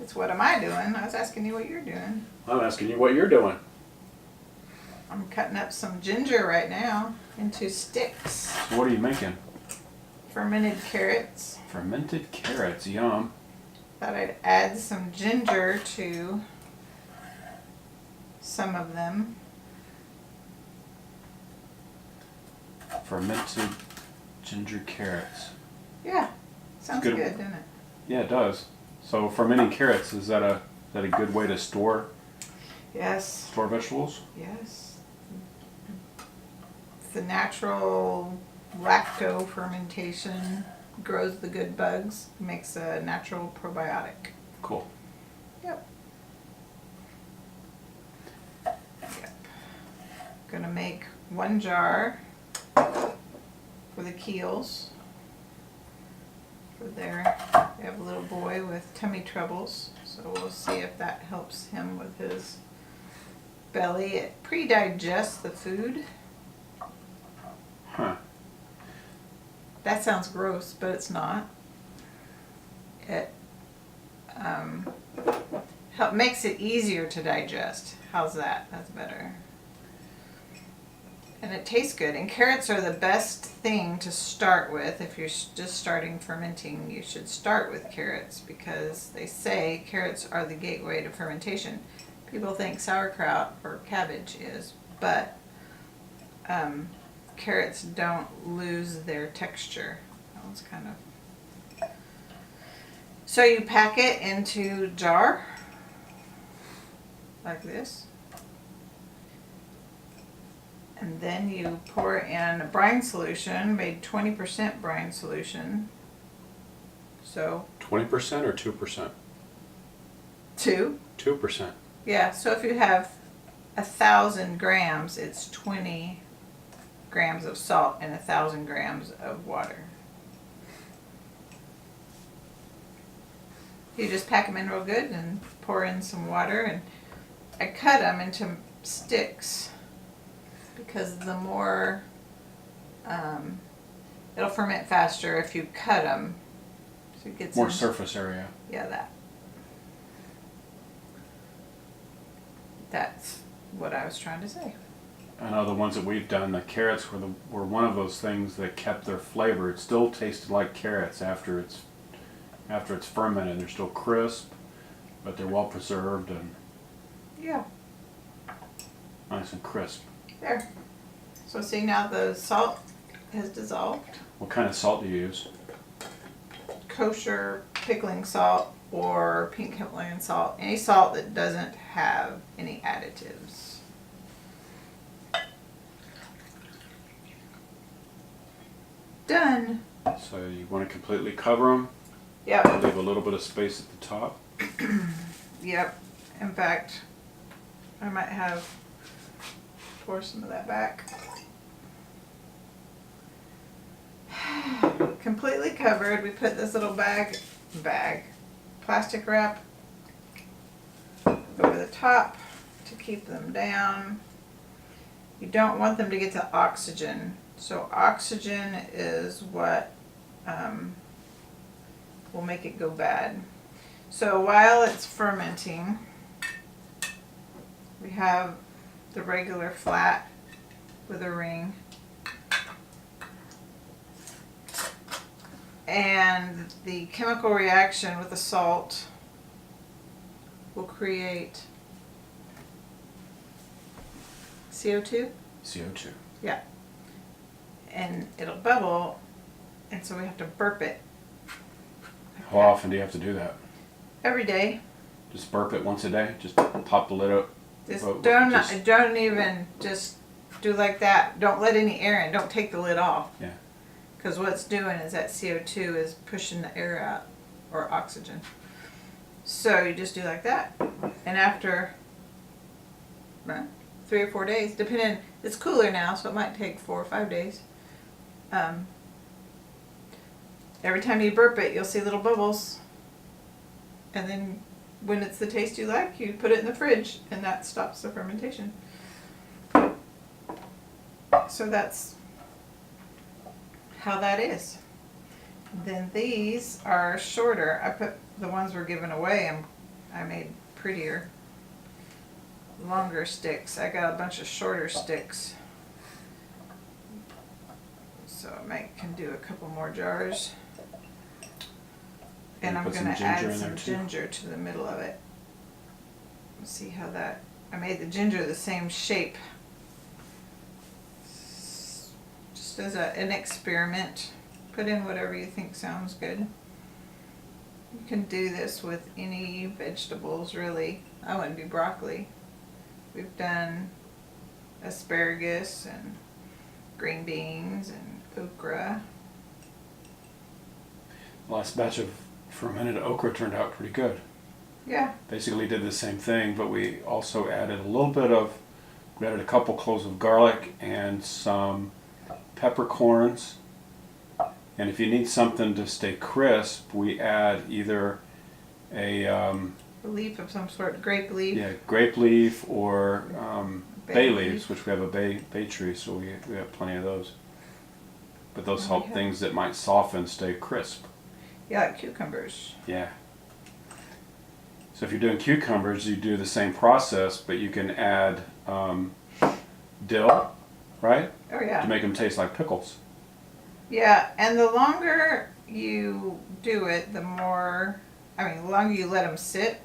It's what am I doing? I was asking you what you're doing. I'm asking you what you're doing. I'm cutting up some ginger right now into sticks. So what are you making? Fermented carrots. Fermented carrots, yum. Thought I'd add some ginger to some of them. Fermented ginger carrots. Yeah, sounds good, doesn't it? Yeah, it does. So fermenting carrots, is that a good way to store Yes. vegetables? Yes. It's the natural lacto fermentation. Grows the good bugs. Makes a natural probiotic. Cool. Yep. Gonna make 1 jar for the Keels. For their, they have a little boy with tummy troubles, so we'll see if that helps him with his belly. It pre-digests the food. Huh. That sounds gross, but it's not. It makes it easier to digest. How's that? That's better. And it tastes good. And carrots are the best thing to start with. If you're just starting fermenting, you should start with carrots because they say carrots are the gateway to fermentation. People think sauerkraut or cabbage is, but carrots don't lose their texture. That was kind of... So you pack it into a jar like this. And then you pour in a brine solution, made 20% brine solution. So 20% or 2%? 2. 2%. Yeah, so if you have 1,000 grams, it's 20 grams of salt and 1,000 grams of water. You just pack them in real good and pour in some water, and I cut them into sticks because the more it'll ferment faster if you cut them. So it gets More surface area. Yeah, that's what I was trying to say. I know the ones that we've done, the carrots were one of those things that kept their flavor. It still tasted like carrots after it's fermented. They're still crisp, but they're well preserved and Yeah. nice and crisp. There. So see, now the salt has dissolved. What kind of salt do you use? Kosher pickling salt or pink Himalayan salt. Any salt that doesn't have any additives. Done. So you want to completely cover them? Yep. Leave a little bit of space at the top. Yep. In fact, I might have pour some of that back. Completely covered. We put this little plastic wrap over the top to keep them down. You don't want them to get to oxygen. So oxygen is what will make it go bad. So while it's fermenting, we have the regular flat with a ring. And the chemical reaction with the salt will create CO2? CO2. Yeah. And it'll bubble, and so we have to burp it. How often do you have to do that? Every day. Just burp it once a day? Just pop the lid up? Just don't even just do like that. Don't let any air in. Don't take the lid off. Yeah. Because what it's doing is that CO2 is pushing the air out, or oxygen. So you just do like that. And after 3 or 4 days, depending, it's cooler now, so it might take 4 or 5 days. Every time you burp it, you'll see little bubbles. And then when it's the taste you like, you put it in the fridge, and that stops the fermentation. So that's how that is. Then these are shorter. I put the ones we're giving away in I made prettier, longer sticks. I got a bunch of shorter sticks. So I can do a couple more jars. And I'm put some going to ginger add in there some too? ginger to the middle of it. Let's see how that, I made the ginger the same shape. Just as an experiment. Put in whatever you think sounds good. You can do this with any vegetables really. I wouldn't do broccoli. We've done asparagus and green beans and okra. The last batch of fermented okra turned out pretty good. Yeah. Basically did the same thing, but we also added a little bit of, we added a couple cloves of garlic and some peppercorns. And if you need something to stay crisp, we add either a A leaf of some sort, grape leaf. yeah, grape leaf or bay leaf. leaves, which we have a bay tree, so we have plenty of those. But those Oh, help yeah. things that might soften stay crisp. Yeah, like cucumbers. Yeah. So if you're doing cucumbers, you do the same process, but you can add dill, right? Oh yeah. To make them taste like pickles. Yeah, and the longer you do it, the more, the longer you let them sit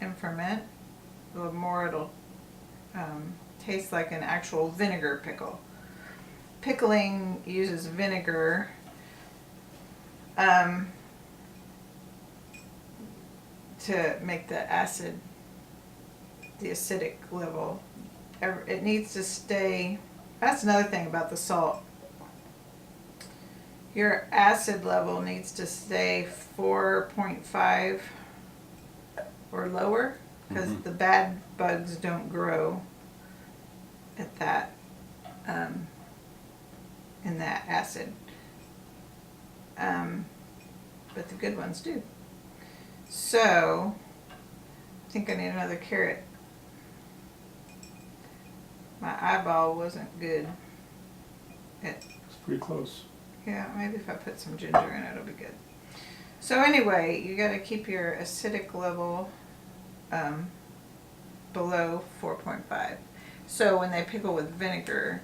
and ferment, the more it'll taste like an actual vinegar pickle. Pickling uses vinegar to make the acid, the acidic level. It needs to stay, that's another thing about the salt. Your acid level needs to stay 4.5 or lower, because the bad bugs don't grow at that, in that acid. But the good ones do. So, I think I need another carrot. My eyeball wasn't good. It's pretty close. Yeah, maybe if I put some ginger in it, it'll be good. So anyway, you got to keep your acidic level below 4.5. So when they pickle with vinegar,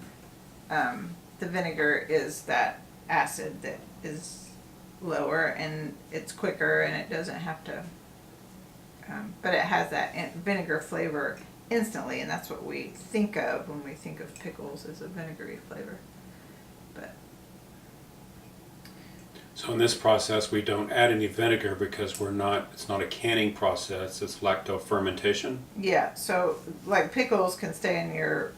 the vinegar is that acid that is lower, and it's quicker, and it doesn't have to, but it has that vinegar flavor instantly, and that's what we think of when we think of pickles, as a vinegary flavor. But So in this process, we don't add any vinegar because it's not a canning process, it's lacto fermentation. yeah, so like pickles can stay in your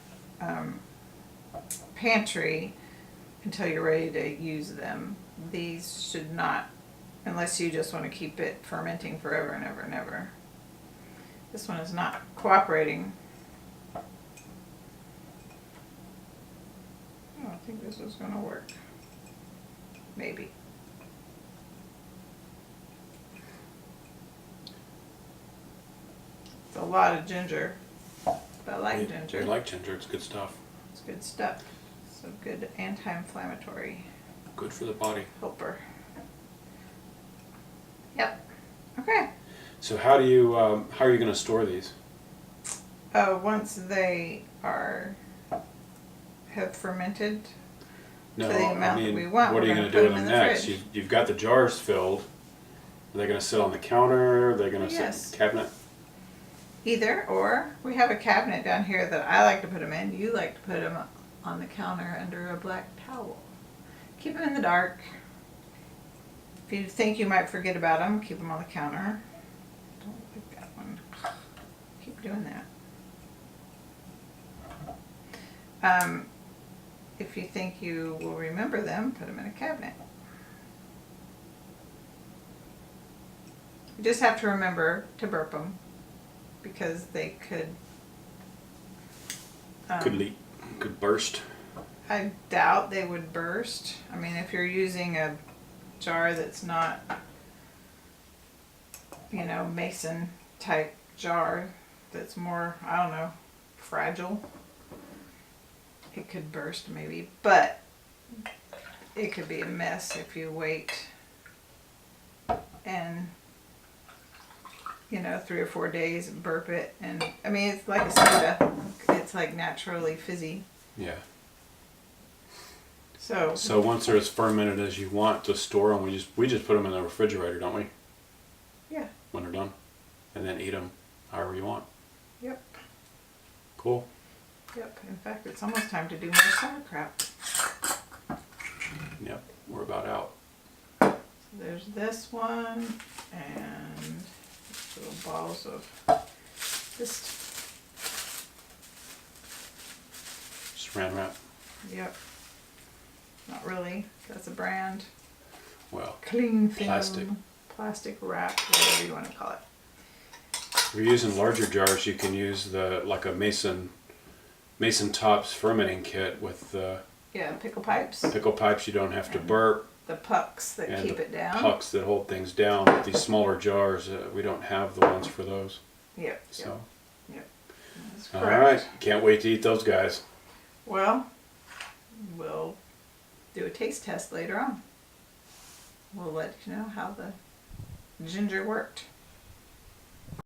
pantry until you're ready to use them. These should not, unless you just want to keep it fermenting forever and ever and ever. This one is not cooperating. Oh, I think this is going to work. Maybe. It's a lot of ginger, but I like ginger. We like ginger, it's good stuff. It's good stuff. So good anti-inflammatory Good for the body. helper. Yep. Okay. So how are you going to store these? Once they have fermented No, to the amount that we want, what are we're you gonna going to put do them with in them the next? fridge. You've got the jars filled. Are they going to sit on the counter? Are they going to Yes. sit in the cabinet? Either or. We have a cabinet down here that I like to put them in. You like to put them on the counter under a black towel. Keep them in the dark. If you think you might forget about them, keep them on the counter. Don't like that one. Keep doing that. If you think you will remember them, put them in a cabinet. You just have to remember to burp them, because they could Could burst. I doubt they would burst. I mean, if you're using a jar that's not, mason type jar, that's more, I don't know, fragile, it could burst maybe, but it could be a mess if you wait and you know, 3 or 4 days and burp it. And I mean, it's like a soda. It's like naturally fizzy. Yeah. So Once they're as fermented as you want to store them, we just put them in the refrigerator, don't we? yeah, When they're done, and then eat them however you want. yep, Cool. yep. In fact, it's almost time to do more sauerkraut. Yep. We're about out. So there's this one and little balls of this. Saran wrap. Yep. Not really. That's a brand. Well, Clean film. Plastic. Wrap, whatever you want to call it. if you're using larger jars, you can use like a Mason Tops fermenting kit with the Yeah, pickle pipes. pickle pipes. You don't have to And burp. The pucks that And keep the it down. pucks that hold things down. With these smaller jars, we don't have the ones for those. Yep. So, Yep. That's all correct. right, can't wait to eat those guys. Well, we'll do a taste test later on. We'll let you know how the ginger worked.